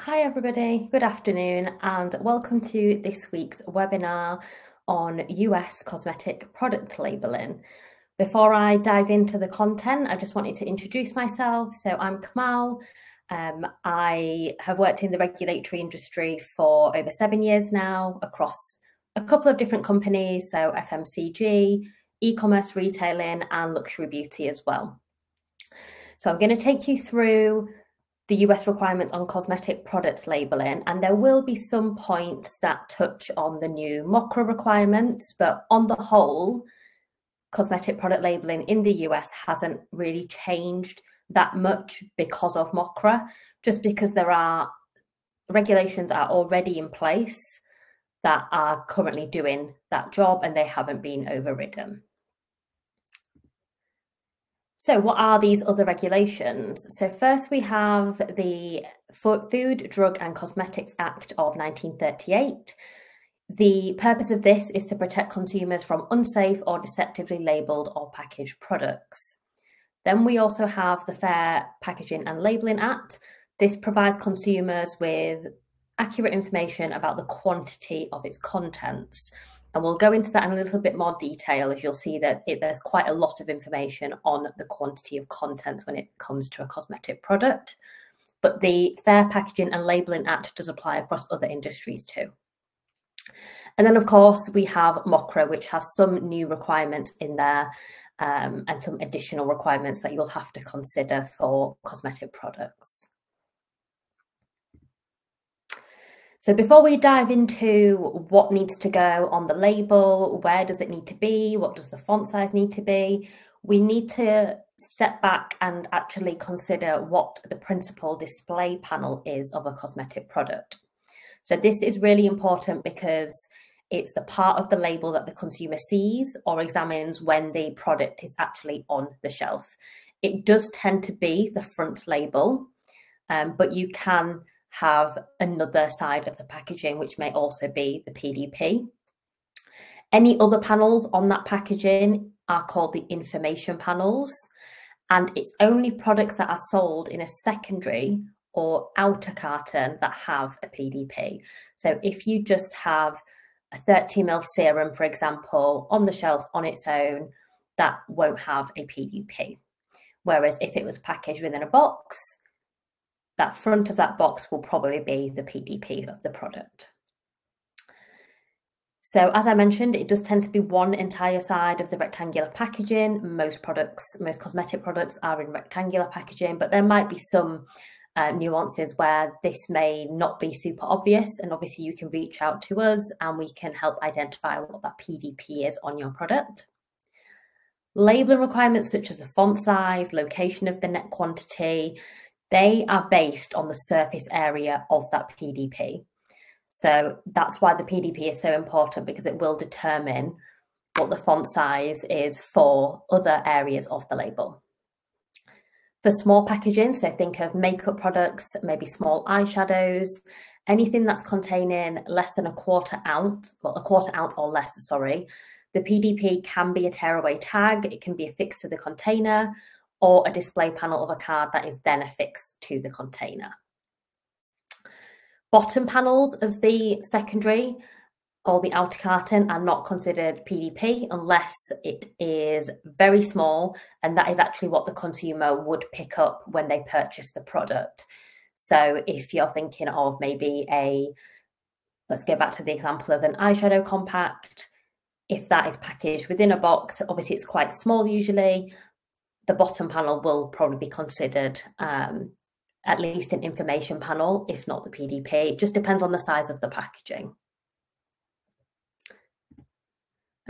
Hi everybody, good afternoon and welcome to this week's webinar on US cosmetic product labelling. Before I dive into the content, I just wanted to introduce myself. So I'm Kamal. I have worked in the regulatory industry for over 7 years now across a couple of different companies, so FMCG, e-commerce retailing and luxury beauty as well. So I'm going to take you through the US requirements on cosmetic products labelling, and there will be some points that touch on the new MoCRA requirements, but on the whole, cosmetic product labelling in the US hasn't really changed that much because of MoCRA, just because there are regulations are already in place that are currently doing that job and they haven't been overridden. So what are these other regulations? So first we have the Food, Drug and Cosmetics Act of 1938. The purpose of this is to protect consumers from unsafe or deceptively labelled or packaged products. Then we also have the Fair Packaging and Labelling Act. This provides consumers with accurate information about the quantity of its contents. And we'll go into that in a little bit more detail, as you'll see that there's quite a lot of information on the quantity of contents when it comes to a cosmetic product. But the Fair Packaging and Labelling Act does apply across other industries too. And then, of course, we have MoCRA, which has some new requirements in there and some additional requirements that you'll have to consider for cosmetic products. So before we dive into what needs to go on the label, where does it need to be, what does the font size need to be, we need to step back and actually consider what the principal display panel is of a cosmetic product. So this is really important because it's the part of the label that the consumer sees or examines when the product is actually on the shelf. It does tend to be the front label, but you can have another side of the packaging, which may also be the PDP. Any other panels on that packaging are called the information panels, and it's only products that are sold in a secondary or outer carton that have a PDP. So if you just have a 30 ml serum, for example, on the shelf on its own, that won't have a PDP. Whereas if it was packaged within a box, that front of that box will probably be the PDP of the product. So as I mentioned, it does tend to be one entire side of the rectangular packaging. Most cosmetic products are in rectangular packaging, but there might be some nuances where this may not be super obvious. And obviously you can reach out to us and we can help identify what that PDP is on your product. Labelling requirements such as the font size, location of the net quantity, they are based on the surface area of that PDP. So that's why the PDP is so important, because it will determine what the font size is for other areas of the label. For small packaging, so think of makeup products, maybe small eyeshadows, anything that's containing less than a quarter ounce or less, sorry, the PDP can be a tearaway tag, it can be affixed to the container, or a display panel of a card that is then affixed to the container. Bottom panels of the secondary or the outer carton are not considered PDP unless it is very small, and that is actually what the consumer would pick up when they purchase the product. So if you're thinking of maybe let's go back to the example of an eyeshadow compact, if that is packaged within a box, obviously it's quite small usually, the bottom panel will probably be considered at least an information panel, if not the PDP. It just depends on the size of the packaging.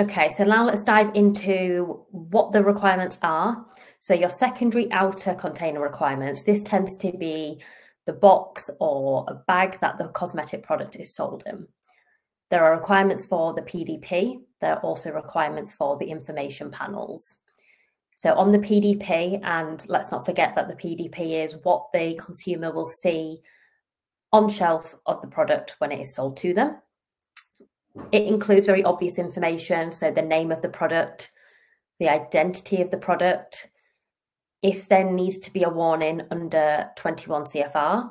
Okay, so now let's dive into what the requirements are. So your secondary outer container requirements, this tends to be the box or a bag that the cosmetic product is sold in. There are requirements for the PDP. There are also requirements for the information panels. So on the PDP, and let's not forget that the PDP is what the consumer will see on shelf of the product when it is sold to them. It includes very obvious information, so the name of the product, the identity of the product, if there needs to be a warning under 21 CFR,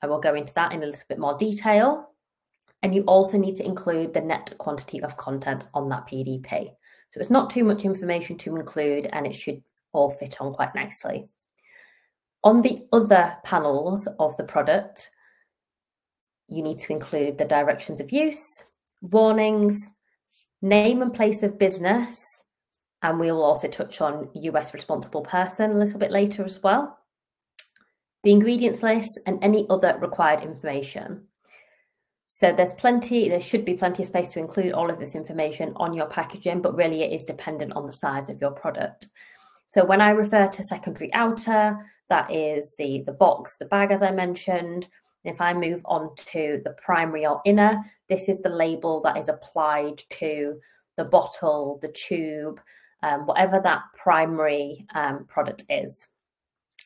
I will go into that in a little bit more detail. And you also need to include the net quantity of content on that PDP. So it's not too much information to include, and it should all fit on quite nicely. On the other panels of the product, you need to include the directions of use, warnings, name and place of business, and we will also touch on US responsible person a little bit later as well, the ingredients list, and any other required information. So there should be plenty of space to include all of this information on your packaging, but really it is dependent on the size of your product. So when I refer to secondary outer, that is the box, the bag, as I mentioned. If I move on to the primary or inner, this is the label that is applied to the bottle, the tube, whatever that primary product is.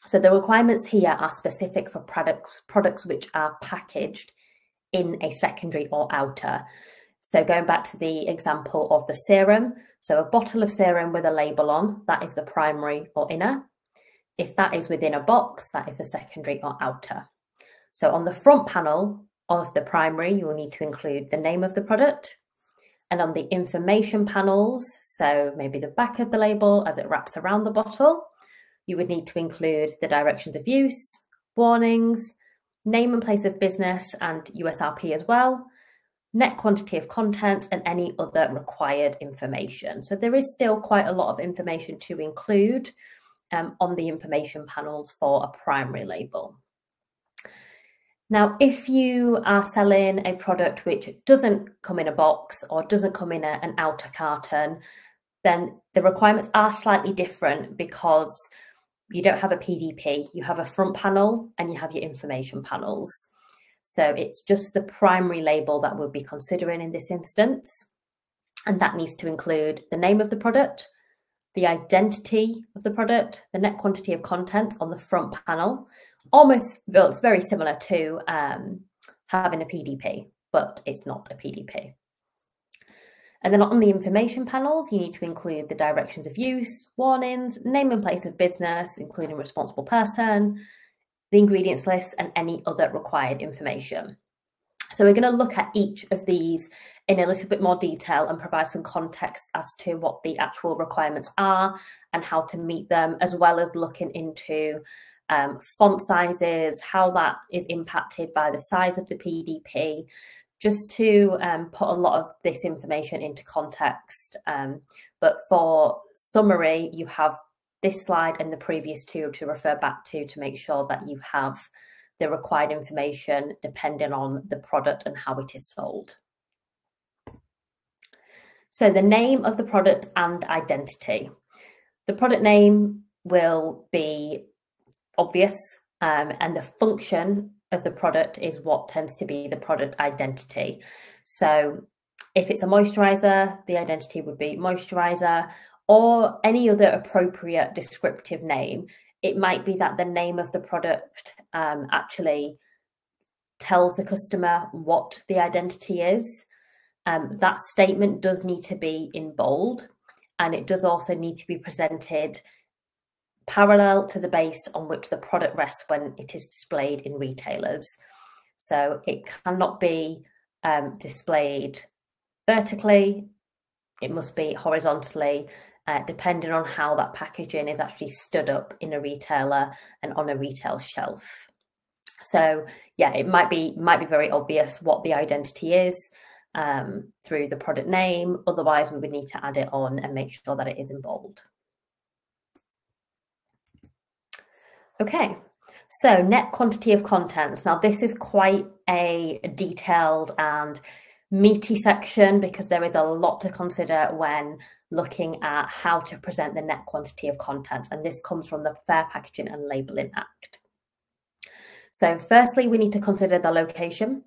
So the requirements here are specific for products which are packaged in a secondary or outer. So going back to the example of the serum, so a bottle of serum with a label on, that is the primary or inner. If that is within a box, that is the secondary or outer. So on the front panel of the primary, you will need to include the name of the product. And on the information panels, so maybe the back of the label as it wraps around the bottle, you would need to include the directions of use, warnings, name and place of business, and USRP as well, net quantity of content, and any other required information. So there is still quite a lot of information to include on the information panels for a primary label. Now, if you are selling a product which doesn't come in a box or doesn't come in an outer carton, then the requirements are slightly different because you don't have a PDP, you have a front panel and you have your information panels. So it's just the primary label that we'll be considering in this instance. And that needs to include the name of the product, the identity of the product, the net quantity of content on the front panel. Almost, well, it's very similar to having a PDP, but it's not a PDP. And then on the information panels, you need to include the directions of use, warnings, name and place of business, including responsible person, the ingredients list, and any other required information. So we're going to look at each of these in a little bit more detail and provide some context as to what the actual requirements are and how to meet them, as well as looking into font sizes, how that is impacted by the size of the PDP, just to put a lot of this information into context. But for summary, you have this slide and the previous two to refer back to make sure that you have the required information depending on the product and how it is sold. So the name of the product and identity. The product name will be obvious, and the function of the product is what tends to be the product identity. So if it's a moisturizer, the identity would be moisturizer, or any other appropriate descriptive name. It might be that the name of the product actually tells the customer what the identity is. That statement does need to be in bold, and it does also need to be presented parallel to the base on which the product rests when it is displayed in retailers. So it cannot be displayed vertically, it must be horizontally, depending on how that packaging is actually stood up in a retailer and on a retail shelf. So yeah, it might be very obvious what the identity is through the product name. Otherwise, we would need to add it on and make sure that it is in bold. Okay, so net quantity of contents. Now this is quite a detailed and meaty section because there is a lot to consider when looking at how to present the net quantity of contents, and this comes from the Fair Packaging and Labelling Act. So firstly, we need to consider the location.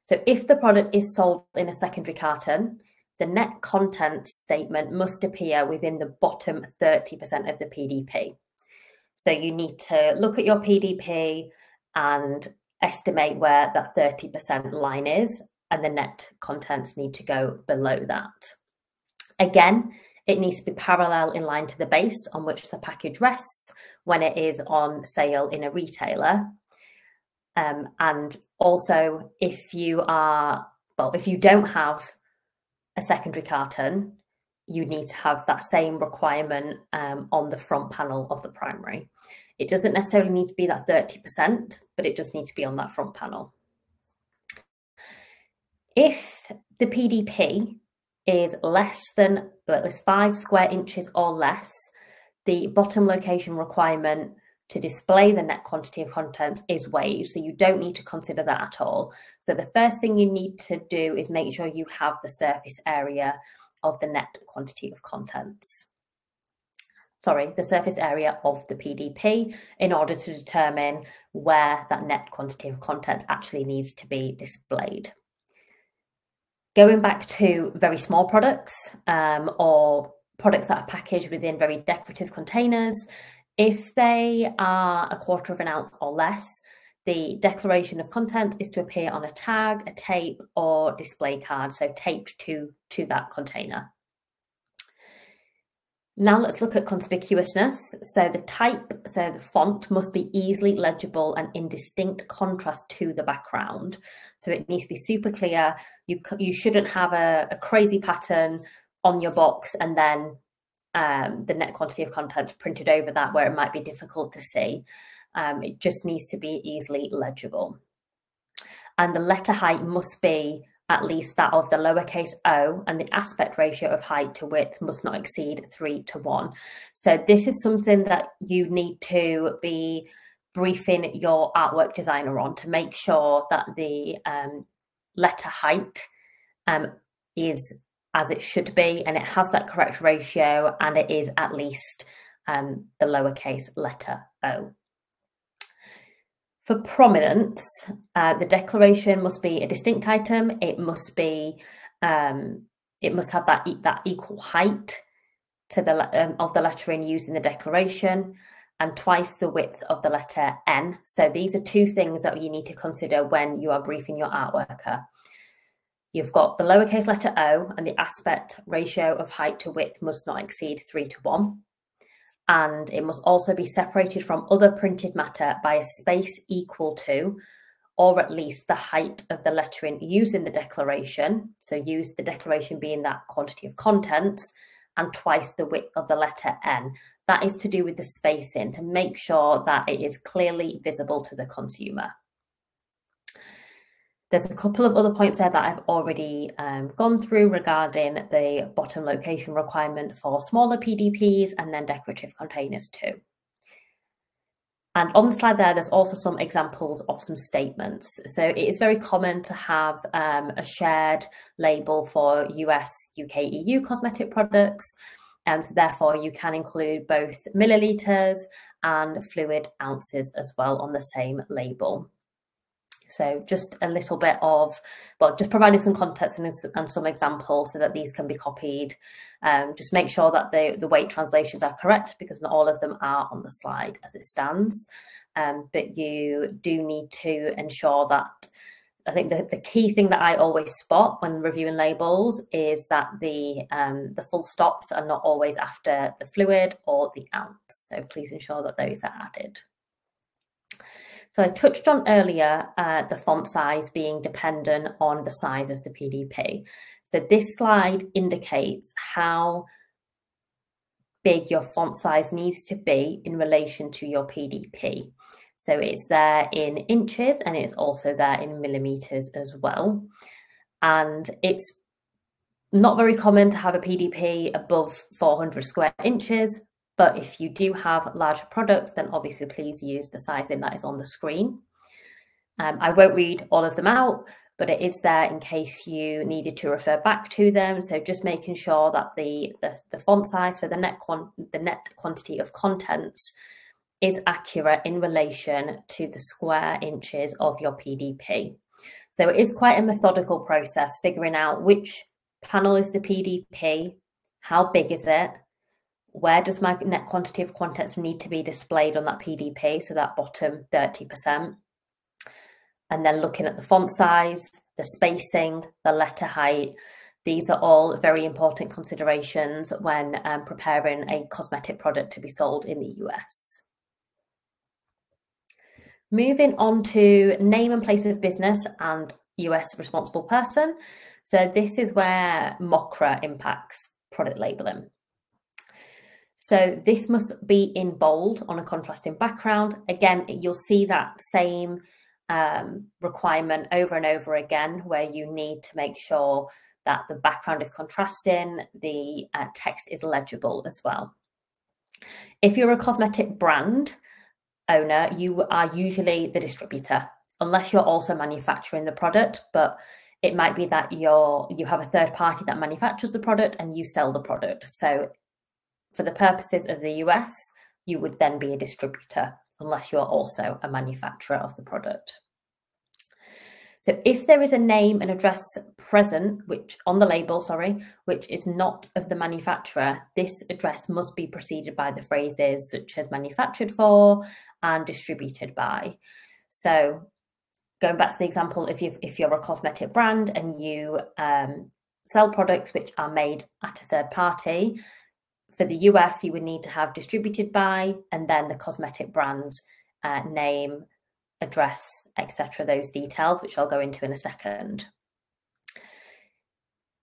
So if the product is sold in a secondary carton, the net content statement must appear within the bottom 30% of the PDP. So you need to look at your PDP and estimate where that 30% line is, and the net contents need to go below that. Again, it needs to be parallel in line to the base on which the package rests when it is on sale in a retailer. And also, if you don't have a secondary carton, you need to have that same requirement on the front panel of the primary. It doesn't necessarily need to be that 30%, but it does need to be on that front panel. If the PDP is less than, or at least 5 square inches or less, the bottom location requirement to display the net quantity of contents is waived, so you don't need to consider that at all. So the first thing you need to do is make sure you have the surface area of the net quantity of contents. Sorry, the surface area of the PDP, in order to determine where that net quantity of content actually needs to be displayed. Going back to very small products or products that are packaged within very decorative containers, if they are 1/4 of an ounce or less, the declaration of content is to appear on a tag, a tape, or display card, so taped to that container. Now let's look at conspicuousness. So the font must be easily legible and in distinct contrast to the background. So it needs to be super clear. You shouldn't have a crazy pattern on your box and then the net quantity of contents printed over that where it might be difficult to see. It just needs to be easily legible. And the letter height must be at least that of the lowercase o, and the aspect ratio of height to width must not exceed 3:1. So this is something that you need to be briefing your artwork designer on to make sure that the letter height is as it should be, and it has that correct ratio, and it is at least the lowercase letter o. For prominence, the declaration must be a distinct item. It must be, it must have that equal height to the of the lettering used in the declaration, and twice the width of the letter N. So these are 2 things that you need to consider when you are briefing your artworker. You've got the lowercase letter o, and the aspect ratio of height to width must not exceed 3:1. And it must also be separated from other printed matter by a space equal to, or at least the height of the lettering used in the declaration. So use the declaration being that quantity of contents, and twice the width of the letter N. That is to do with the spacing, to make sure that it is clearly visible to the consumer. There's a couple of other points there that I've already gone through regarding the bottom location requirement for smaller PDPs and then decorative containers too. And on the slide there's also some examples of some statements. So it is very common to have a shared label for US, UK, EU cosmetic products. So therefore you can include both millilitres and fluid ounces as well on the same label. So just a little bit of, well, just providing some context and some examples so that these can be copied. Just make sure that the weight translations are correct, because not all of them are on the slide as it stands. But you do need to ensure that, I think the key thing that I always spot when reviewing labels is that the full stops are not always after the fluid or the ounce. So please ensure that those are added. So I touched on earlier the font size being dependent on the size of the PDP. So this slide indicates how big your font size needs to be in relation to your PDP. So it's there in inches and it's also there in millimeters as well. And it's not very common to have a PDP above 400 square inches. But if you do have larger products, then obviously please use the sizing that is on the screen. I won't read all of them out, but it is there in case you needed to refer back to them. So just making sure that the font size for the net quantity of contents is accurate in relation to the square inches of your PDP. So it is quite a methodical process, figuring out which panel is the PDP, how big is it, where does my net quantity of contents need to be displayed on that PDP, so that bottom 30%, and then looking at the font size, the spacing, the letter height. These are all very important considerations when preparing a cosmetic product to be sold in the US. Moving on to name and place of business and US responsible person. So this is where MoCRA impacts product labelling. So this must be in bold on a contrasting background. Again, you'll see that same requirement over and over again, where you need to make sure that the background is contrasting, the text is legible as well. If you're a cosmetic brand owner, you are usually the distributor, unless you're also manufacturing the product, but it might be that you have a third party that manufactures the product and you sell the product. So for the purposes of the US, you would then be a distributor, unless you're also a manufacturer of the product. So if there is a name and address present, on the label, which is not of the manufacturer, this address must be preceded by the phrases such as manufactured for and distributed by. So going back to the example, if you're a cosmetic brand and you sell products which are made at a third party, for the US, you would need to have distributed by, and then the cosmetic brand's name, address, etc., those details, which I'll go into in a second.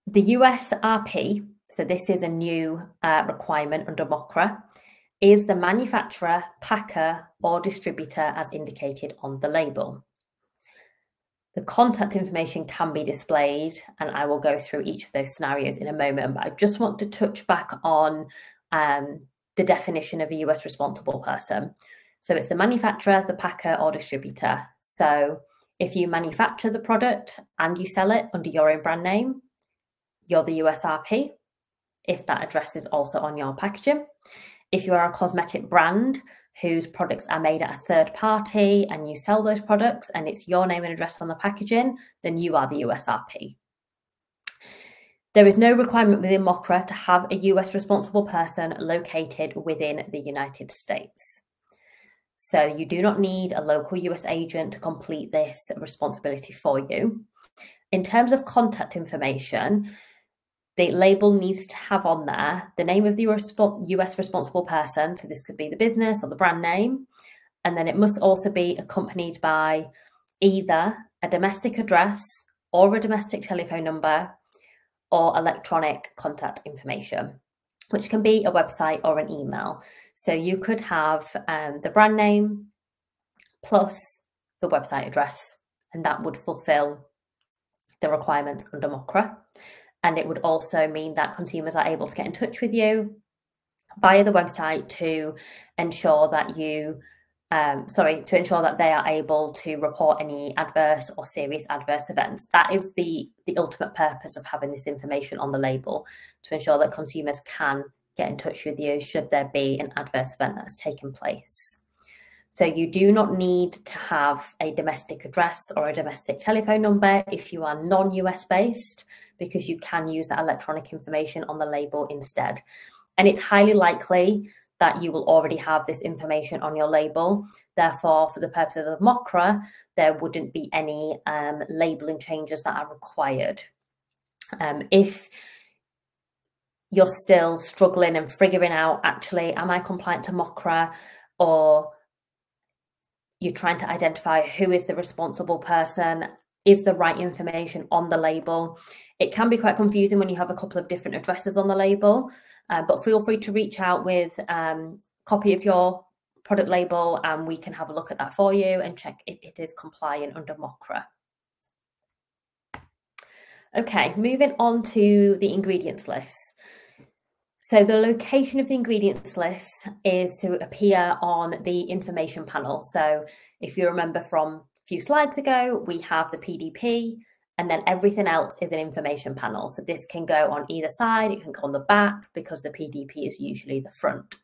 The USRP, so this is a new requirement under MoCRA, is the manufacturer, packer, or distributor as indicated on the label. The contact information can be displayed, and I will go through each of those scenarios in a moment, but I just want to touch back on the definition of a US responsible person. So it's the manufacturer, the packer, or distributor. So if you manufacture the product and you sell it under your own brand name, you're the USRP, if that address is also on your packaging. If you are a cosmetic brand whose products are made at a third party and you sell those products and it's your name and address on the packaging, then you are the USRP. There is no requirement within MoCRA to have a US responsible person located within the United States. So you do not need a local US agent to complete this responsibility for you. In terms of contact information, the label needs to have on there the name of the US responsible person. So this could be the business or the brand name. And then it must also be accompanied by either a domestic address or a domestic telephone number or electronic contact information, which can be a website or an email. So you could have the brand name plus the website address, and that would fulfill the requirements under MoCRA. And it would also mean that consumers are able to get in touch with you via the website to ensure that to ensure that they are able to report any adverse or serious adverse events. That is the ultimate purpose of having this information on the label, to ensure that consumers can get in touch with you should there be an adverse event that has taken place. So you do not need to have a domestic address or a domestic telephone number if you are non-US based, because you can use that electronic information on the label instead. And it's highly likely that you will already have this information on your label. Therefore, for the purposes of MoCRA, there wouldn't be any labeling changes that are required. If you're still struggling and figuring out, actually, am I compliant to MoCRA, or you're trying to identify who is the responsible person, is the right information on the label, it can be quite confusing when you have a couple of different addresses on the label. But feel free to reach out with a copy of your product label and we can have a look at that for you and check if it is compliant under MoCRA. Okay, moving on to the ingredients list. So the location of the ingredients list is to appear on the information panel. So if you remember from a few slides ago, we have the PDP, and then everything else is an information panel. So this can go on either side, it can go on the back, because the PDP is usually the front.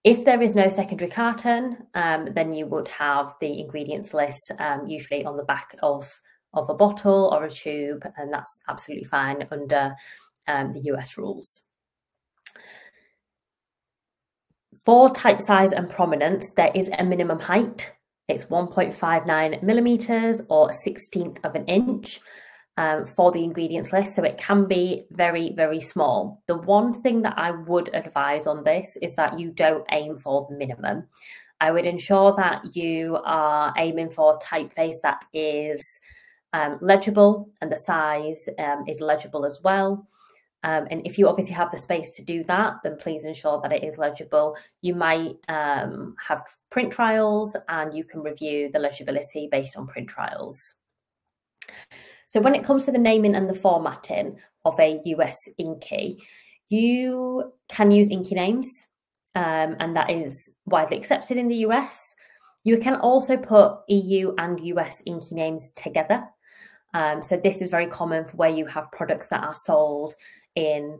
If there is no secondary carton, then you would have the ingredients list usually on the back of a bottle or a tube, and that's absolutely fine under the US rules. For type size and prominence, there is a minimum height. It's 1.59 millimeters or 1/16 of an inch. for the ingredients list, so it can be very, very small. The one thing that I would advise on this is that you don't aim for the minimum. I would ensure that you are aiming for typeface that is legible, and the size is legible as well. And if you obviously have the space to do that, then please ensure that it is legible. You might have print trials, and you can review the legibility based on print trials. So when it comes to the naming and the formatting of a US INCI, you can use INCI names, and that is widely accepted in the US. You can also put EU and US INCI names together. So this is very common for where you have products that are sold in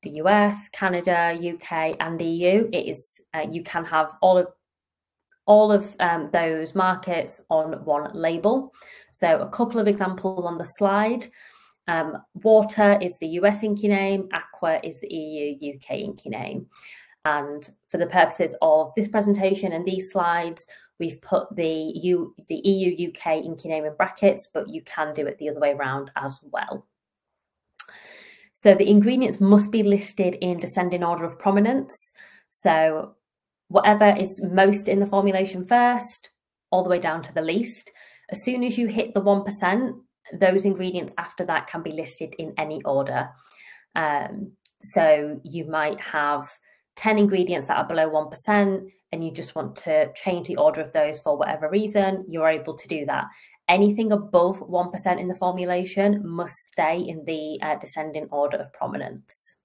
the US, Canada, UK, and EU. It is you can have all of those markets on one label. So a couple of examples on the slide. Water is the US INCI name, Aqua is the EU UK INCI name. And for the purposes of this presentation and these slides, we've put the EU UK INCI name in brackets, but you can do it the other way around as well. So the ingredients must be listed in descending order of prominence. So whatever is most in the formulation first, all the way down to the least. As soon as you hit the 1%, those ingredients after that can be listed in any order. So you might have 10 ingredients that are below 1%, and you just want to change the order of those for whatever reason, you're able to do that. Anything above 1% in the formulation must stay in the descending order of prominence.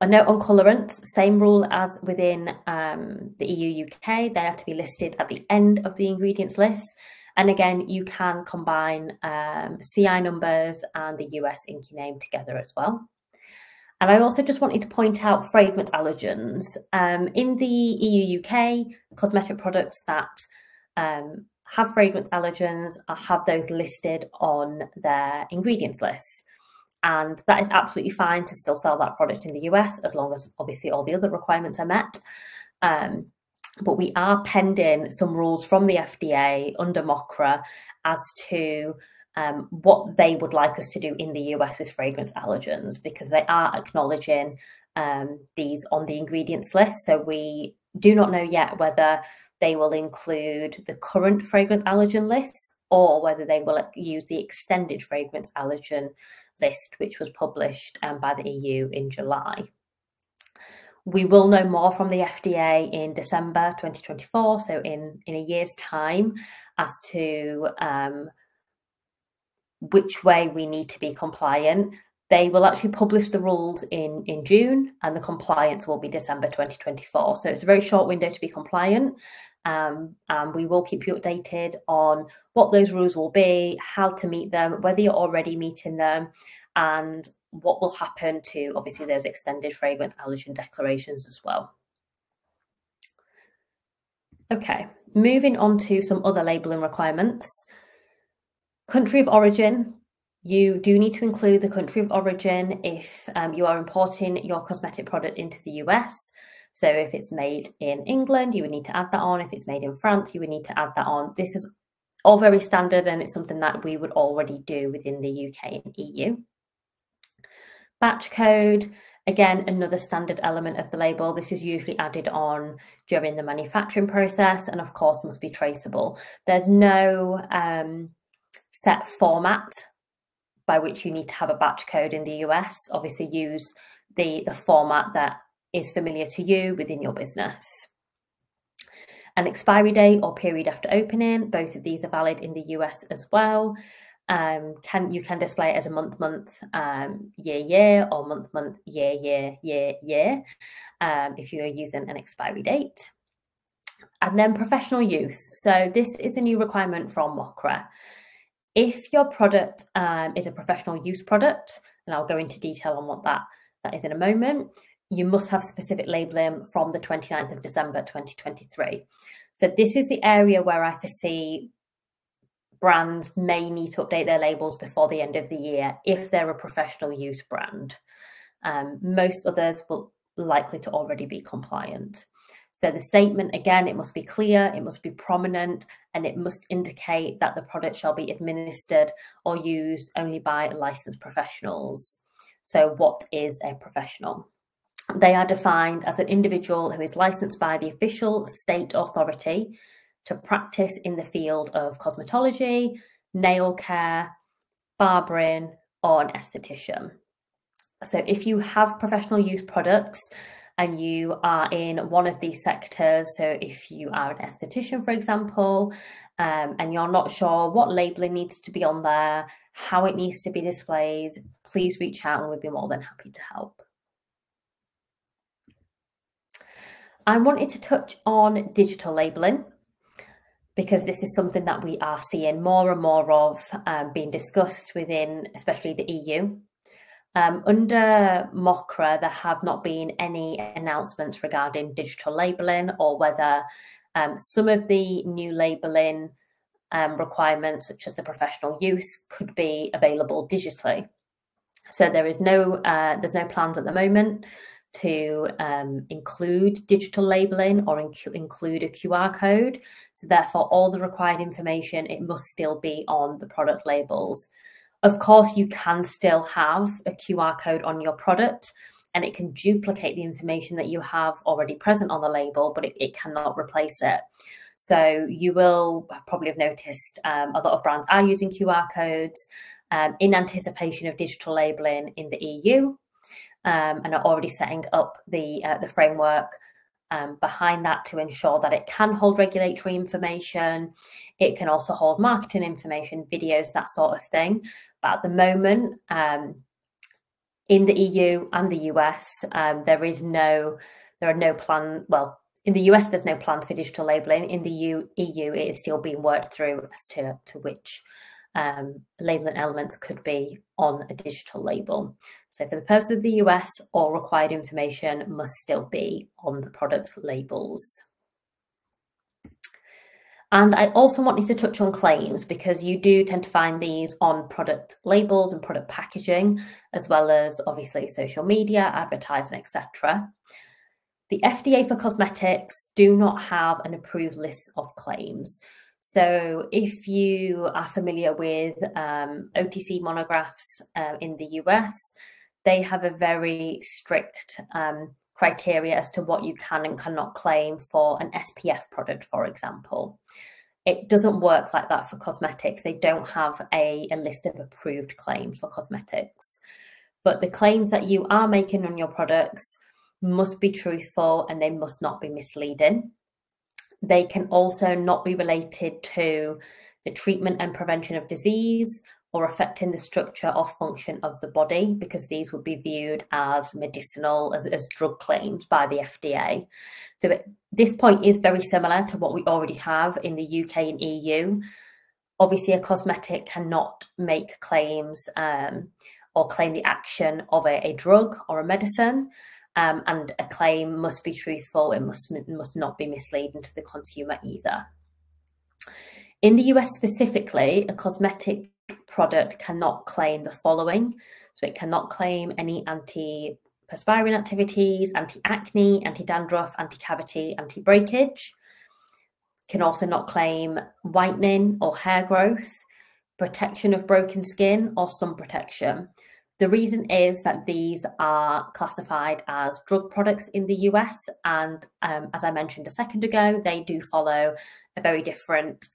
A note on colorants, same rule as within the EU UK, they are to be listed at the end of the ingredients list. And again, you can combine CI numbers and the US INCI name together as well. And I also just wanted to point out fragrance allergens. In the EU UK, cosmetic products that have fragrance allergens have those listed on their ingredients lists. And that is absolutely fine to still sell that product in the US, as long as obviously all the other requirements are met. But we are pending some rules from the FDA under MoCRA as to what they would like us to do in the US with fragrance allergens, because they are acknowledging these on the ingredients list. So we do not know yet whether they will include the current fragrance allergen list or whether they will use the extended fragrance allergen list, which was published by the EU in July. We will know more from the FDA in December 2024, so in a year's time, as to which way we need to be compliant. They will actually publish the rules in June, and the compliance will be December 2024. So it's a very short window to be compliant. And we will keep you updated on what those rules will be, how to meet them, whether you're already meeting them, and what will happen to obviously those extended fragrance allergen declarations as well. Okay, moving on to some other labelling requirements. Country of origin. You do need to include the country of origin if you are importing your cosmetic product into the US. So if it's made in England, you would need to add that on. If it's made in France, you would need to add that on. This is all very standard, and it's something that we would already do within the UK and EU. Batch code, again, another standard element of the label. This is usually added on during the manufacturing process, and of course must be traceable. There's no set format by which you need to have a batch code in the US. Obviously use the format that is familiar to you within your business. An expiry date or period after opening, both of these are valid in the US as well. You can display it as a month, year, or month, year, if you are using an expiry date. And then professional use. So this is a new requirement from MoCRA. If your product is a professional use product, and I'll go into detail on what that is in a moment, you must have specific labelling from the 29th of December 2023. So this is the area where I foresee brands may need to update their labels before the end of the year if they're a professional use brand. Most others will likely to already be compliant. So the statement, again, it must be clear, it must be prominent, and it must indicate that the product shall be administered or used only by licensed professionals. So what is a professional? They are defined as an individual who is licensed by the official state authority to practice in the field of cosmetology, nail care, barbering, or an esthetician. So if you have professional use products and you are in one of these sectors, so if you are an esthetician, for example, and you're not sure what labeling needs to be on there, how it needs to be displayed, please reach out and we'd be more than happy to help. I wanted to touch on digital labeling because this is something that we are seeing more and more of being discussed within, especially the EU. Under MoCRA, there have not been any announcements regarding digital labelling or whether some of the new labelling requirements, such as the professional use, could be available digitally. So there's no plans at the moment to include digital labelling or include a QR code. So therefore, all the required information, it must still be on the product labels. Of course, you can still have a QR code on your product and it can duplicate the information that you have already present on the label, but it cannot replace it. So you will probably have noticed a lot of brands are using QR codes in anticipation of digital labelling in the EU and are already setting up the framework behind that to ensure that it can hold regulatory information. It can also hold marketing information, videos, that sort of thing. But at the moment, in the EU and the US, there are no plan. Well, in the US, there's no plans for digital labelling. In the EU, it is still being worked through as to which labelling elements could be on a digital label. So for the purpose of the US, all required information must still be on the product labels. And I also wanted to touch on claims because you do tend to find these on product labels and product packaging, as well as obviously social media, advertising, etc. The FDA for cosmetics do not have an approved list of claims. So if you are familiar with OTC monographs in the US, they have a very strict criteria as to what you can and cannot claim for an SPF product, for example. It doesn't work like that for cosmetics. They don't have a list of approved claims for cosmetics. But the claims that you are making on your products must be truthful and they must not be misleading. They can also not be related to the treatment and prevention of disease or affecting the structure or function of the body, because these would be viewed as medicinal, as drug claims by the FDA. So this point is very similar to what we already have in the UK and EU. Obviously, a cosmetic cannot make claims or claim the action of a drug or a medicine. And a claim must be truthful. It must not be misleading to the consumer either. In the US specifically, a cosmetic product cannot claim the following. So it cannot claim any anti-perspiring activities, anti-acne, anti-dandruff, anti-cavity, anti-breakage. Can also not claim whitening or hair growth, protection of broken skin, or sun protection. The reason is that these are classified as drug products in the US, and as I mentioned a second ago, they do follow a very different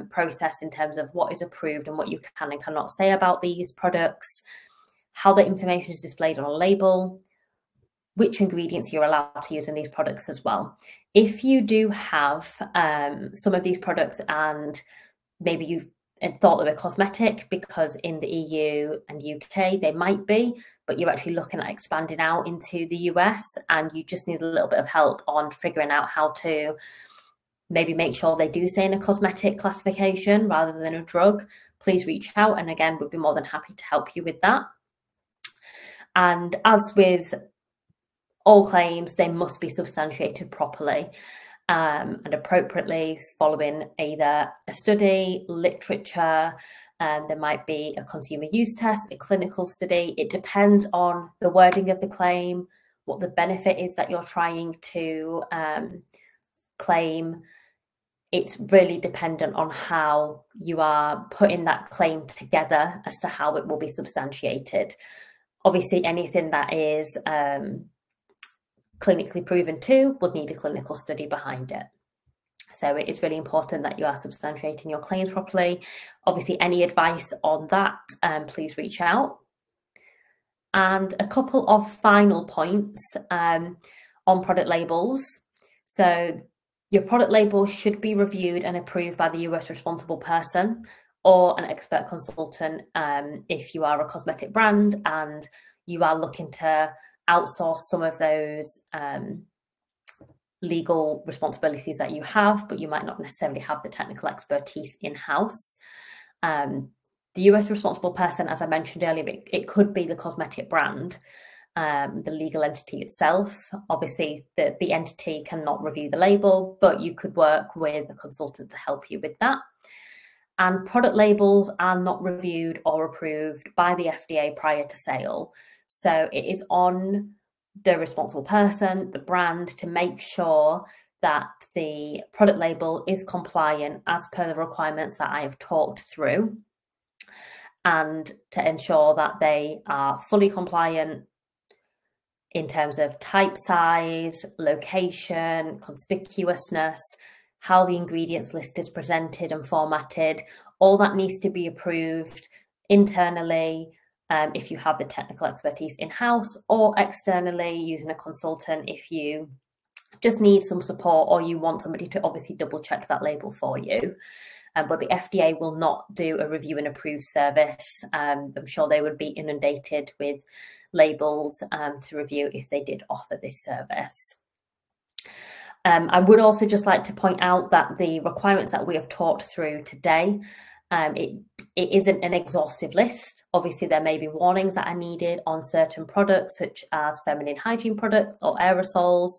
process in terms of what is approved and what you can and cannot say about these products, how the information is displayed on a label, which ingredients you're allowed to use in these products as well. If you do have some of these products and maybe you've thought they were cosmetic, because in the EU and UK they might be, but you're actually looking at expanding out into the US and you just need a little bit of help on figuring out how to maybe make sure they do say in a cosmetic classification rather than a drug, please reach out, and again, we'd be more than happy to help you with that. And as with all claims, they must be substantiated properly and appropriately, following either a study, literature, there might be a consumer use test, a clinical study. It depends on the wording of the claim, what the benefit is that you're trying to claim, it's really dependent on how you are putting that claim together as to how it will be substantiated. Obviously, anything that is clinically proven to would need a clinical study behind it. So it is really important that you are substantiating your claims properly. Obviously, any advice on that, please reach out. And a couple of final points on product labels. So your product label should be reviewed and approved by the US responsible person or an expert consultant if you are a cosmetic brand and you are looking to outsource some of those legal responsibilities that you have, but you might not necessarily have the technical expertise in-house. The US responsible person, as I mentioned earlier, it could be the cosmetic brand, the legal entity itself. Obviously, the entity cannot review the label, but you could work with a consultant to help you with that. And product labels are not reviewed or approved by the FDA prior to sale. So it is on the responsible person, the brand, to make sure that the product label is compliant as per the requirements that I have talked through, and to ensure that they are fully compliant in terms of type size, location, conspicuousness, how the ingredients list is presented and formatted. All that needs to be approved internally if you have the technical expertise in-house, or externally using a consultant if you just need some support or you want somebody to obviously double check that label for you. But the FDA will not do a review and approve service. I'm sure they would be inundated with labels to review if they did offer this service. I would also just like to point out that the requirements that we have talked through today, it isn't an exhaustive list. Obviously, there may be warnings that are needed on certain products, such as feminine hygiene products or aerosols.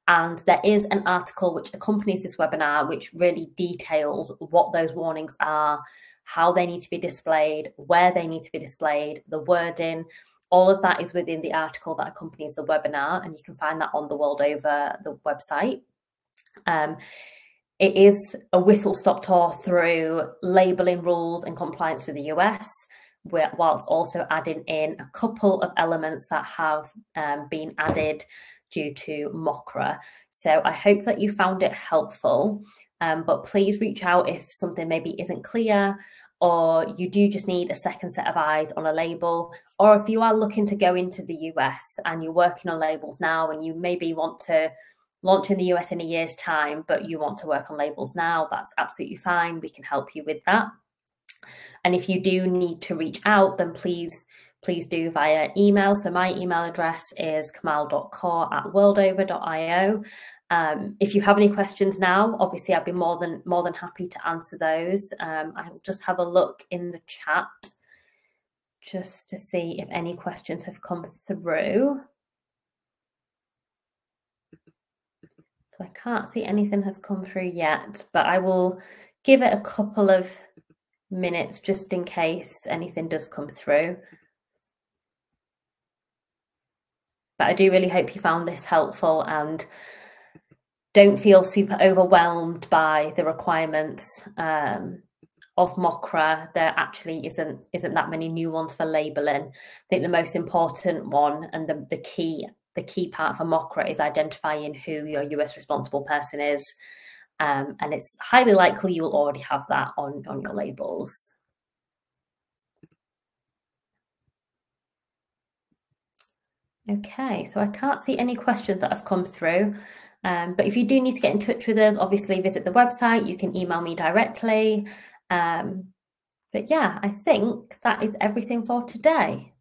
And there is an article which accompanies this webinar, which really details what those warnings are, how they need to be displayed, where they need to be displayed, the wording. All of that is within the article that accompanies the webinar, and you can find that on the World Over the website. It is a whistle-stop tour through labelling rules and compliance for the US, whilst also adding in a couple of elements that have been added due to MoCRA. So I hope that you found it helpful, but please reach out if something maybe isn't clear, or you do just need a second set of eyes on a label, or if you are looking to go into the US and you're working on labels now and you maybe want to launch in the US in a year's time, but you want to work on labels now, that's absolutely fine. We can help you with that. And if you do need to reach out, then please do via email. So my email address is kamal.kaur@worldover.io. If you have any questions now, obviously I'd be more than happy to answer those. I'll just have a look in the chat just to see if any questions have come through. So I can't see anything has come through yet, but I will give it a couple of minutes just in case anything does come through. But I do really hope you found this helpful, and don't feel super overwhelmed by the requirements of MoCRA. There actually isn't that many new ones for labelling. I think the most important one and the key part for MoCRA is identifying who your US responsible person is, and it's highly likely you will already have that on your labels. Okay, so I can't see any questions that have come through, but if you do need to get in touch with us, obviously visit the website. You can email me directly. But yeah, I think that is everything for today.